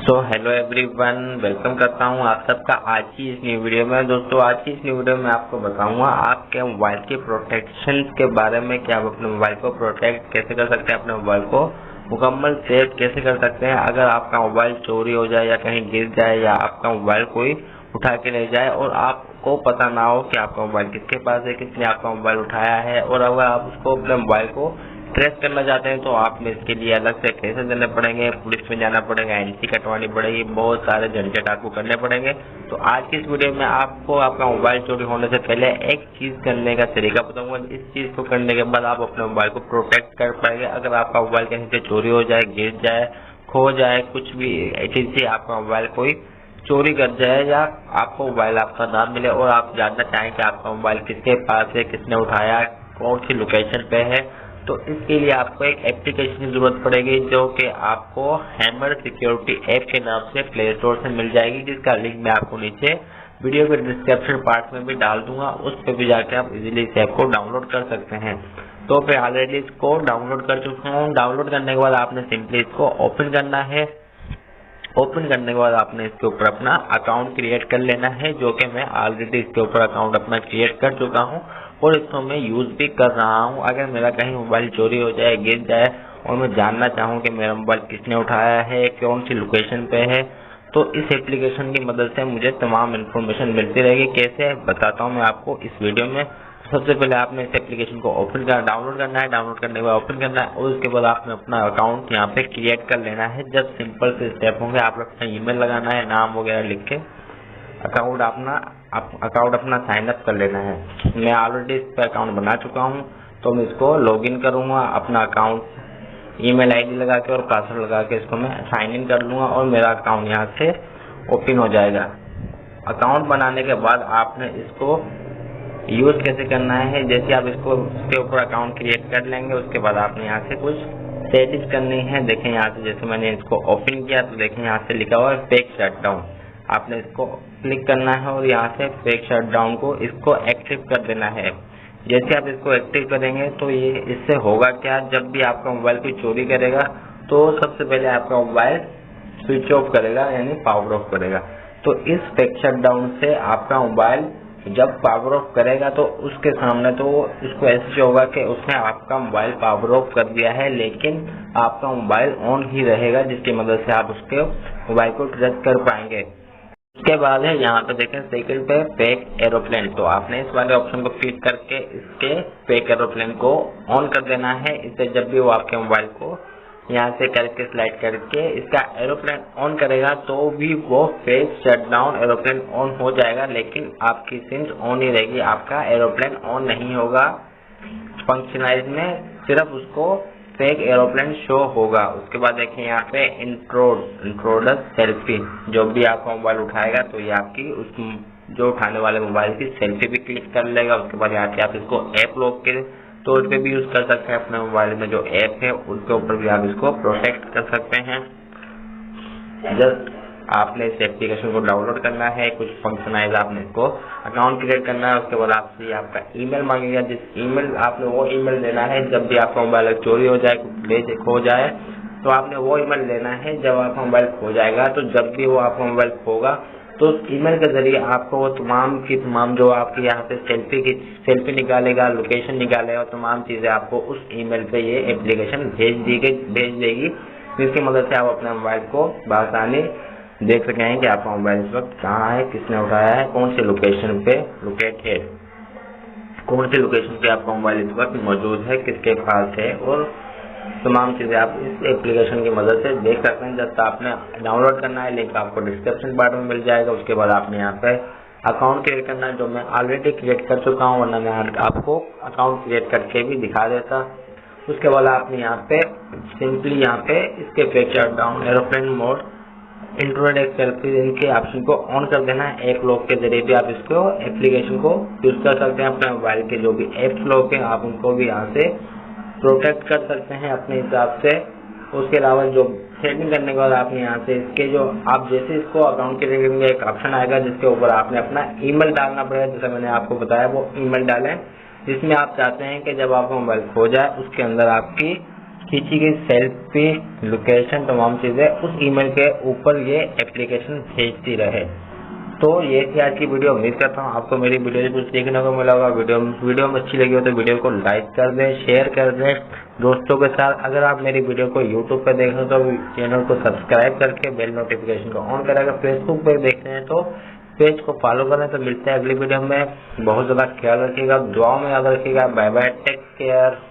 Hello everyone, welcome करता हूं आप सबका आज की इस न्यू वीडियो में। दोस्तों, आज की इस न्यू वीडियो में आपको बताऊंगा आपके मोबाइल के प्रोटेक्शन के बारे में कि आप अपने मोबाइल को प्रोटेक्ट कैसे कर सकते हैं, अपने मोबाइल को मुकम्मल सेफ कैसे कर सकते हैं अगर आपका मोबाइल चोरी हो जाए या कहीं गिर जाए या आपका मोबाइल कोई उठा के ले जाए और आपको पता ना हो कि आपका मोबाइल किसके पास है, किसने आपका मोबाइल उठाया है। और अगर आप उसको अपने मोबाइल को ट्रेस करना चाहते हैं तो आप में इसके लिए अलग से पैसे देने पड़ेंगे, पुलिस में जाना पड़ेगा, एनसी कटवानी पड़ेगी, बहुत सारे झंझट आपको करने पड़ेंगे। तो आज की इस वीडियो में आपको आपका मोबाइल चोरी होने से पहले एक चीज करने का तरीका बताऊंगा। इस चीज को करने के बाद आप अपने मोबाइल को प्रोटेक्ट कर पाएंगे। अगर आपका मोबाइल कहीं से चोरी हो जाए, गिर जाए, खो जाए, कुछ भी ऐसी आपका मोबाइल कोई चोरी कर जाए या आपको मोबाइल आपका ना मिले और आप जानना चाहें कि आपका मोबाइल किसके पास है, किसने उठाया, कौन सी लोकेशन पे है, तो इसके लिए आपको एक एप्लीकेशन की जरूरत पड़ेगी जो कि आपको हैमर सिक्योरिटी ऐप के नाम से प्ले स्टोर से मिल जाएगी, जिसका लिंक मैं आपको नीचे वीडियो के डिस्क्रिप्शन पार्ट में भी डाल दूंगा। उस पर भी जाकर आप इजीली इस ऐप को डाउनलोड कर सकते हैं। तो मैं ऑलरेडी इसको डाउनलोड कर चुका हूँ। डाउनलोड करने के बाद आपने सिंपली इसको ओपन करना है। ओपन करने के बाद आपने इसके ऊपर अपना अकाउंट क्रिएट कर लेना है, जो कि मैं ऑलरेडी इसके ऊपर अकाउंट अपना क्रिएट कर चुका हूं और इसको मैं यूज भी कर रहा हूं। अगर मेरा कहीं मोबाइल चोरी हो जाए, गिर जाए और मैं जानना चाहूं कि मेरा मोबाइल किसने उठाया है, कौन सी लोकेशन पे है, तो इस एप्लीकेशन की मदद से मुझे तमाम इन्फॉर्मेशन मिलती रहेगी। कैसे बताता हूँ मैं आपको इस वीडियो में। सबसे पहले आपने इस एप्लीकेशन को डाउनलोड करना है। डाउनलोड करने के बाद ओपन करना है और उसके बाद आपने अपना अकाउंट यहाँ पे क्रिएट कर लेना है। जब सिंपल से स्टेप होंगे, आप अपना ईमेल लगाना है, नाम वगैरह लिख के अकाउंट अपना साइन अप कर लेना है। मैं ऑलरेडी इस पर अकाउंट बना चुका हूँ, तो मैं इसको लॉग इन करूँगा। अपना अकाउंट ईमेल आईडी लगा के और पासवर्ड लगा के इसको मैं साइन इन कर लूँगा और मेरा अकाउंट यहाँ से ओपन हो जाएगा। अकाउंट बनाने के बाद आपने इसको यूज कैसे करना है, जैसे आप इसके ऊपर अकाउंट क्रिएट कर लेंगे, उसके बाद आपने यहाँ से कुछ सेटिंग करनी है। देखें यहाँ से, जैसे मैंने इसको ओपन किया तो देखें यहाँ से लिखा हुआ है फेक शटडाउन। आपने इसको क्लिक करना है और यहाँ से फेक शटडाउन को इसको एक्टिव कर देना है। जैसे आप इसको एक्टिव करेंगे तो ये इससे होगा क्या, जब भी आपका मोबाइल कोई चोरी करेगा तो सबसे पहले आपका मोबाइल स्विच ऑफ करेगा, यानी पावर ऑफ करेगा। तो इस फेक शटडाउन से आपका मोबाइल जब पावर ऑफ करेगा तो उसके सामने तो इसको ऐसे होगा कि उसने आपका मोबाइल पावर ऑफ कर दिया है, लेकिन आपका मोबाइल ऑन ही रहेगा, जिसकी मदद से आप उसके मोबाइल को ट्रेस कर पाएंगे। उसके बाद है यहाँ पे देखें सेकंड पे फेक एरोप्लेन। तो आपने इस वाले ऑप्शन को क्लिक करके इसके फेक एरोप्लेन को ऑन कर देना है। इससे जब भी वो आपके मोबाइल को यहाँ से करके स्लाइड करके इसका एरोप्लेन ऑन करेगा तो भी वो फेक शटडाउन एरोप्लेन ऑन हो जाएगा, लेकिन आपकी सिम्स ऑन ही रहेगी, आपका एरोप्लेन ऑन नहीं होगा। फंक्शनलाइज में सिर्फ उसको फेक एरोप्लेन शो होगा। उसके बाद देखिए यहाँ पे इंट्रोडस सेल्फी, जो भी आपका मोबाइल उठाएगा तो ये आपकी उस जो उठाने वाले मोबाइल की सेल्फी भी क्लिक कर लेगा। उसके बाद यहाँ पे आप इसको ऐप लॉक के तौर पे भी यूज कर सकते हैं। अपने मोबाइल में जो ऐप है उसके ऊपर भी आप इसको प्रोटेक्ट कर सकते हैं। जस्ट आपने इस एप्लीकेशन को डाउनलोड करना है, कुछ फंक्शनाइज आपने इसको अकाउंट क्रिएट करना है। उसके बाद आपसे आपका ईमेल मांगेगा, जिस ईमेल आपने वो ईमेल देना है जब भी आपका मोबाइल चोरी हो जाए, खो जाए, तो आपने वो ईमेल लेना है। जब आपका मोबाइल खो जाएगा तो जब भी वो आपका मोबाइल खोगा तो उस ईमेल के जरिए आपको वो तमाम की तमाम जो आपके यहाँ पे सेल्फी निकालेगा, लोकेशन निकालेगा और तमाम चीजें आपको उस ईमेल पे ये एप्लीकेशन भेज देगी, जिसकी मदद से आप अपने मोबाइल को बआसानी देख सकें कि आपका मोबाइल इस वक्त कहाँ है, किसने उठाया है, कौन सी लोकेशन पे लोकेट है, कौन सी लोकेशन पे आपका मोबाइल इस वक्त मौजूद है, किसके पास है, और तमाम चीजें आप इस एप्लीकेशन की मदद से देख सकते हैं। जब आपने डाउनलोड करना है, लिंक आपको डिस्क्रिप्शन पार्ट में मिल जाएगा। उसके बाद आपने यहाँ पे अकाउंट क्रिएट करना है, जो मैं ऑलरेडी क्रिएट कर चुका हूँ, वरना मैं आपको अकाउंट क्रिएट करके भी दिखा देता। उसके बाद आपने यहाँ पे सिंपली यहाँ पे इसके फेक शटडाउन, एरोप्लेन मोड, इंट्रोडक्ट सेल्फी, इनके ऑप्शन को ऑन कर देना है। ऐप लॉक के जरिए भी आप इसको एप्लीकेशन को यूज कर सकते हैं। अपने मोबाइल के जो भी एप्स लॉक है आप उनको भी यहाँ से प्रोटेक्ट कर सकते हैं अपने हिसाब से। उसके अलावा जो सेटिंग करने के बाद आपने यहाँ से इसके जो आप जैसे इसको अकाउंट के लिए एक ऑप्शन आएगा जिसके ऊपर आपने अपना ईमेल डालना पड़ेगा। जैसे मैंने आपको बताया वो ईमेल डालें जिसमें आप चाहते हैं कि जब आपका मोबाइल खो जाए उसके अंदर आपकी खींची गई सेल्फी, लोकेशन, तमाम चीजें उस ईमेल के ऊपर ये एप्लीकेशन भेजती रहे। तो ये थी आज की वीडियो। उम्मीद करता हूँ आपको मेरी वीडियो से कुछ सीखने को मिला होगा। वीडियो में अच्छी लगी हो तो वीडियो को लाइक कर दें, शेयर कर दें दोस्तों के साथ। अगर आप मेरी वीडियो को यूट्यूब पे देख रहे हो तो चैनल को सब्सक्राइब करके बेल नोटिफिकेशन को ऑन करें। अगर फेसबुक पे देख रहे हैं तो पेज को फॉलो करें। तो मिलते हैं अगली वीडियो में। बहुत ज्यादा ख्याल रखिएगा, दुआओं में याद रखिएगा। Bye bye, take care.